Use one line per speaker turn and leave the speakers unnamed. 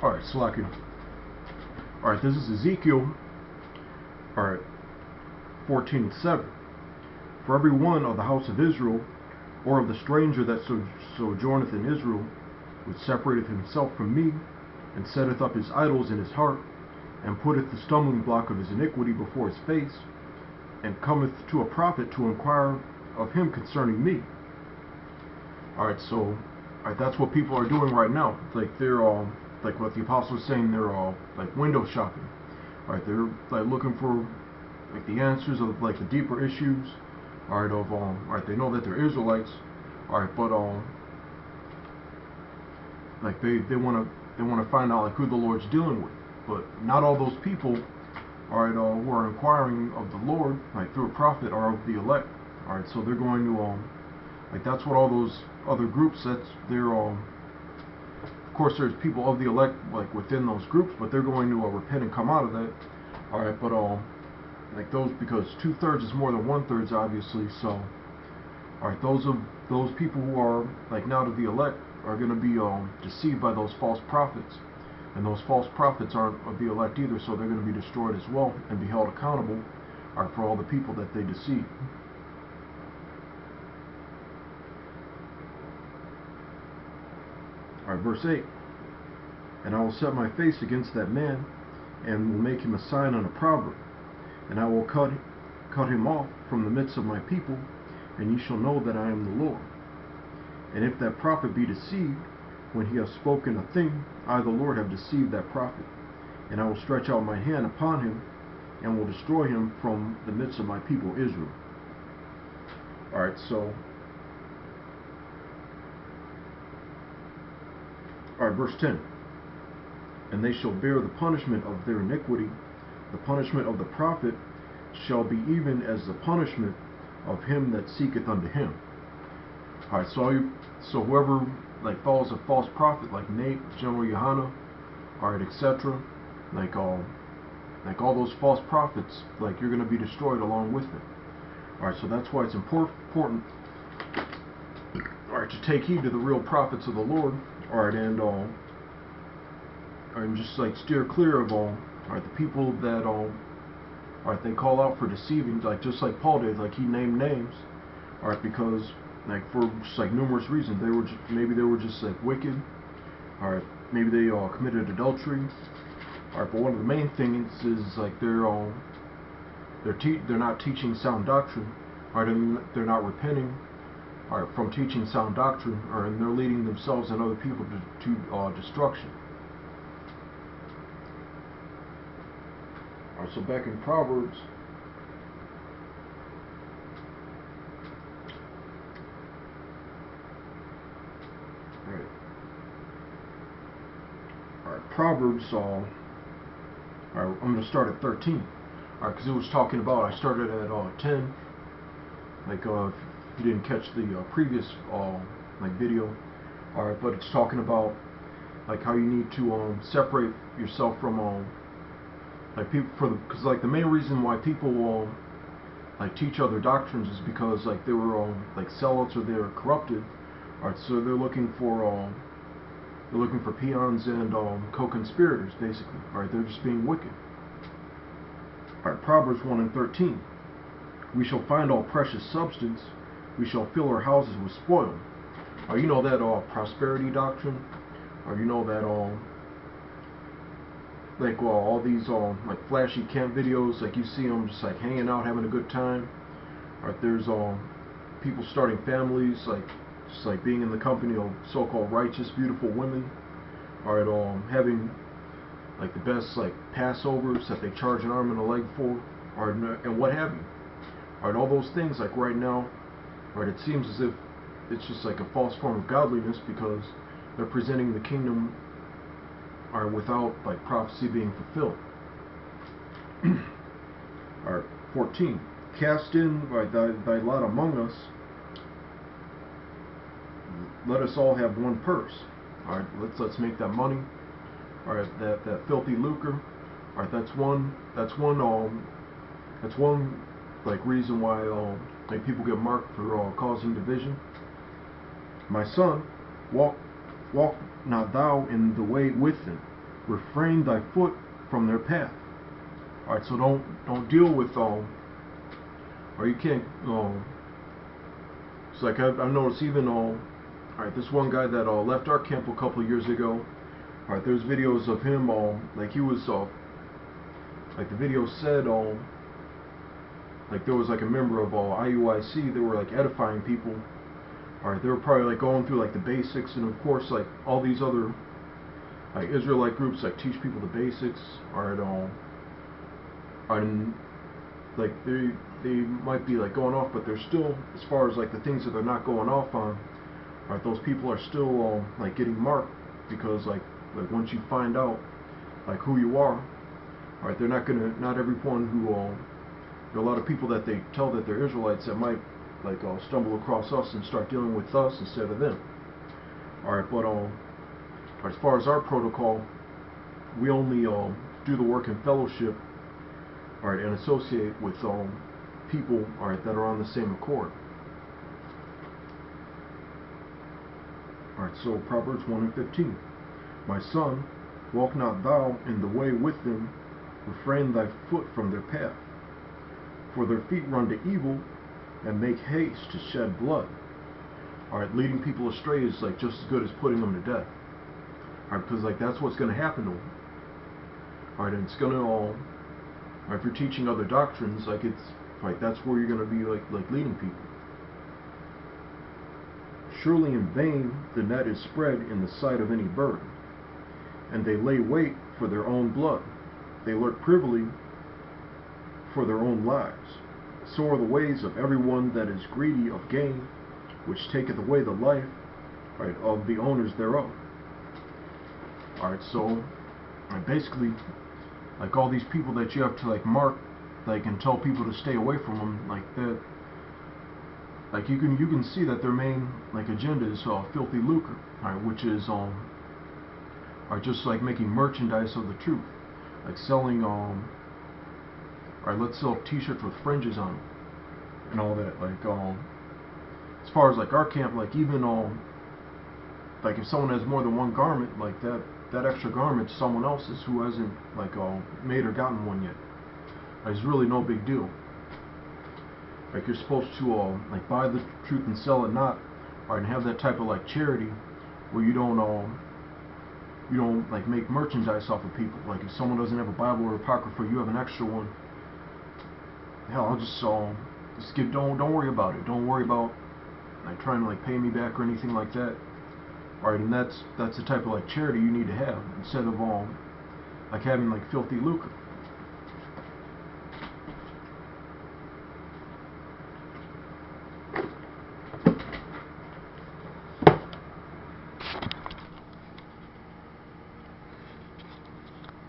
Alright, slacking. Alright, this is Ezekiel. Alright, 14:7. For every one of the house of Israel, or of the stranger that sojourneth in Israel, which separateth himself from me, and setteth up his idols in his heart, and putteth the stumbling block of his iniquity before his face, and cometh to a prophet to inquire of him concerning me. Alright, so that's what people are doing right now. Like they're all like what the apostle was saying, they're all like window shopping. Alright, they're like looking for like the answers of like the deeper issues. Alright, of alright, they know that they're Israelites. Alright, but like they wanna find out like who the Lord's dealing with. But not all those people, alright, who are inquiring of the Lord, like through a prophet, are of the elect. Alright, so they're going to like that's what all those other groups, that's they're of course there's people of the elect like within those groups, but they're going to repent and come out of that. Alright, but like those, because 2/3 is more than 1/3 obviously, so alright, those people who are like not of the elect are going to be deceived by those false prophets, and those false prophets aren't of the elect either, so they're going to be destroyed as well and be held accountable for all the people that they deceive. Alright, verse 8. And I will set my face against that man, and will make him a sign and a proverb, and I will cut him off from the midst of my people, and ye shall know that I am the Lord. And if that prophet be deceived, when he hath spoken a thing, I the Lord have deceived that prophet, and I will stretch out my hand upon him, and will destroy him from the midst of my people Israel. Alright, so alright, verse 10. And they shall bear the punishment of their iniquity. The punishment of the prophet shall be even as the punishment of him that seeketh unto him. Alright, so whoever like follows a false prophet like Nate, General Yohana, alright, etc., like all those false prophets, like you're going to be destroyed along with them. Alright, so that's why it's important alright, to take heed to the real prophets of the Lord, alright, and just like steer clear of alright, the people that alright, they call out for deceiving, like just like Paul did, like he named names, alright, because like for just like numerous reasons, maybe they were just like wicked, alright, maybe they committed adultery, alright, but one of the main things is like they're not teaching sound doctrine, alright, and they're not repenting, alright, from teaching sound doctrine, and they're leading themselves and other people to destruction. Alright, so back in Proverbs, Proverbs, alright, I'm going to start at 13, alright, because it was talking about, I started at 10, like if you didn't catch the previous like video, alright, but it's talking about like how you need to separate yourself from like people, because like the main reason why people like teach other doctrines is because like they were like zealots, or they were corrupted, alright, so they're looking for peons and co-conspirators, basically. Alright, they're just being wicked. Alright, Proverbs 1:13. We shall find all precious substance. We shall fill our houses with spoil. You know that prosperity doctrine? Or you know that like all these like flashy camp videos, like you see them just like hanging out, having a good time. Alright, there's people starting families, like just like being in the company of so-called righteous, beautiful women. Alright, having like the best like Passovers that they charge an arm and a leg for, alright, and what have you. Alright, all those things, like right now, alright, it seems as if it's just like a false form of godliness, because they're presenting the kingdom without like prophecy being fulfilled. Alright, 14. Cast in thy lot among us. Let us all have one purse. Alright, let's make that money. Alright, that filthy lucre. Alright, that's one like reason why like people get marked for causing division. My son, walk not thou in the way with them, refrain thy foot from their path. Alright, so don't deal with or you can't it's like I've noticed even alright, this one guy that left our camp a couple of years ago. Alright, there's videos of him like he was like the video said like there was like a member of IUIC. They were like edifying people. Alright, they were probably like going through like the basics, and of course like all these other like Israelite groups like teach people the basics. Alright, and like they might be like going off, but they're still, as far as like the things that they're not going off on, right, those people are still like getting marked, because like once you find out like who you are, right, they're not everyone who there are a lot of people that they tell that they're Israelites that might like stumble across us and start dealing with us instead of them. Alright, but as far as our protocol, we only do the work in fellowship, alright, and associate with people, alright, that are on the same accord. Alright, so Proverbs 1:15. My son, walk not thou in the way with them, refrain thy foot from their path. For their feet run to evil, and make haste to shed blood. Alright, leading people astray is like just as good as putting them to death. Alright, because like that's what's going to happen to them. Alright, and it's going to if you're teaching other doctrines, like it's like that's where you're going to be like leading people. Surely in vain the net is spread in the sight of any bird, and they lay wait for their own blood. They lurk privily for their own lives. So are the ways of everyone that is greedy of gain, which taketh away the life, right, of the owners thereof. Alright, so basically, like all these people that you have to like mark, like, and tell people to stay away from them, like that, like you can see that their main like agenda is filthy lucre, alright, which is are just like making merchandise of the truth, like selling alright, let's sell t-shirts with fringes on them and all that. Like as far as like our camp, like even like if someone has more than one garment, like that extra garment's someone else's who hasn't like made or gotten one yet. It's really no big deal. Like you're supposed to like buy the truth and sell it not, and have that type of like charity where you don't like make merchandise off of people. Like if someone doesn't have a Bible or Apocrypha, you have an extra one. Hell, I'll just give. Don't worry about it. Don't worry about like trying to like pay me back or anything like that. Alright, and that's the type of like charity you need to have, instead of like having like filthy lucre.